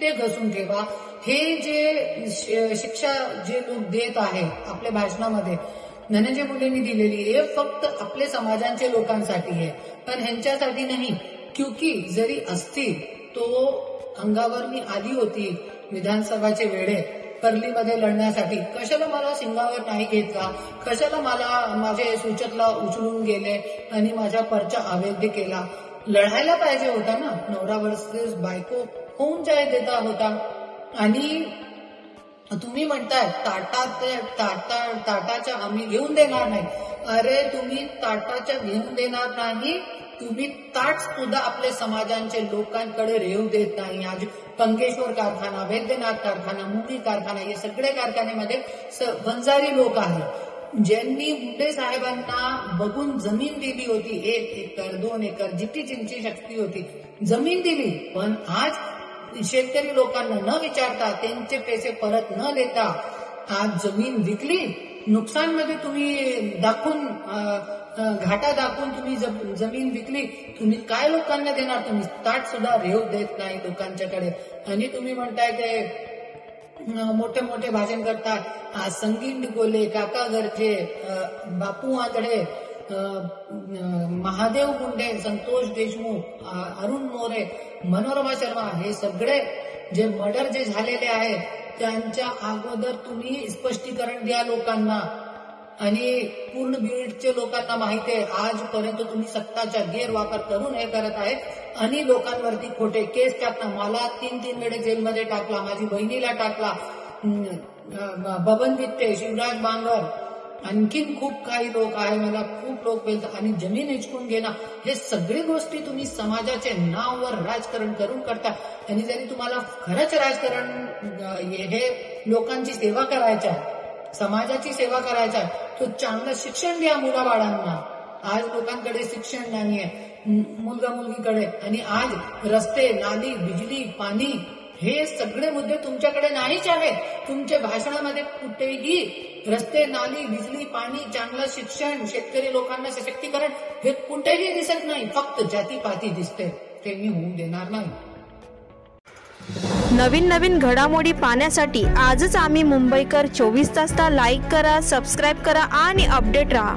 ते घसून ठेवा. हे जे शिक्षा जे लोक देत आहे आपल्या भाषणामध्ये धनंजय मुंडेंनी दिलेली, हे फक्त आपले समाजांचे लोकांसाठी आहे, पण ह्यांच्यासाठी नाही. क्योंकि जरी असतील तो अंगावर मी आली होती विधानसभाचे वेळे कर्लीमध्ये लढण्यासाठी, कशाला मला सिंगावर नाही घेतला, कशाला मला माझे सूचकला उचलून गेले आणि माझा पर्चा अवैध केला. लढायला पाहिजे होता ना, नवरा वर्सेस बायको होऊन जाय देता होता. आणि तुम्ही म्हणताय ताटाच्या आम्ही घेऊन देणार नाही. अरे तुम्ही ताटाच्या घेऊन देणार नाही, तुम्ही ताट सुद्धा आपल्या समाजांच्या लोकांकडे रेऊ देत नाही. आज पंकेश्वर कारखाना, वैद्यनाथ कारखाना, मुंगी कारखाना, हे सगळे कारखान्यामध्ये वंजारी लोक आहेत ज्यांनी मुंडे साहेबांना बघून जमीन दिली होती. 1 एकर 2 एकर जितकी जिंची शक्ती होती जमीन दिली, पण आज शेतकरी लोकांना न विचारता, त्यांचे पैसे परत न देता आज जमीन विकली. नुकसानमध्ये तुम्ही दाखवून, घाटा दाखवून तुम्ही जमीन विकली. तुम्ही काय लोकांना देणार? तुम्ही ताट सुद्धा रेव देत नाही लोकांच्याकडे. आणि तुम्ही म्हणताय ते मोठे मोठे भाषण करतात. संगीत डिगोले, काका गरजे, बापू आंधळे, महादेव मुंडे, संतोष देशमुख, अरुण मोरे, मनोरमा शर्मा, हे सगळे जे मर्डर जे झालेले आहेत त्यांच्या अगोदर तुम्ही स्पष्टीकरण द्या लोकांना. आणि पूर्ण बीडच्या लोकांना माहिती आहे आजपर्यंत तुम्ही सत्ताचा गैरवापर करून हे करत आहे आणि लोकांवरती खोटे केस टाकता. मला 3 वेळे जेलमध्ये टाकला, माझी बहिणीला टाकला, बबन दित्ते, शिवराज बांगर, आणखीन खूप काही लोक आहे, मला खूप लोक बोलतात. आणि जमीन हिचकून घेणं, हे सगळी गोष्टी तुम्ही समाजाचे नावावर राजकारण करून करता. आणि जरी तुम्हाला खरंच राजकारण हे लोकांची सेवा करायची आहे, समाजाची सेवा करायची आहे, तर चांगलं शिक्षण द्या मुलाबाळांना. आज लोकांकडे शिक्षण नाहीये, मुलगा मुलगीकडे. आणि आज रस्ते, नाली, बिजली, पाणी, हे सगळे मुद्दे तुमच्याकडे नाहीच आहेत. तुमच्या भाषणामध्ये कुठेही रस्ते, नाली, बिजली, पाणी, चांगलं शिक्षण, शेतकरी लोकांना सशक्तीकरण, हे कुठेही दिसत नाही. फक्त जातीपाती दिसते. ते मी होऊ देणार नाही. नवीन घडामोडी पाहण्यासाठी आजच आम्ही मुंबईकर 24 तासला लाईक करा, सबस्क्राईब करा आणि अपडेट रहा.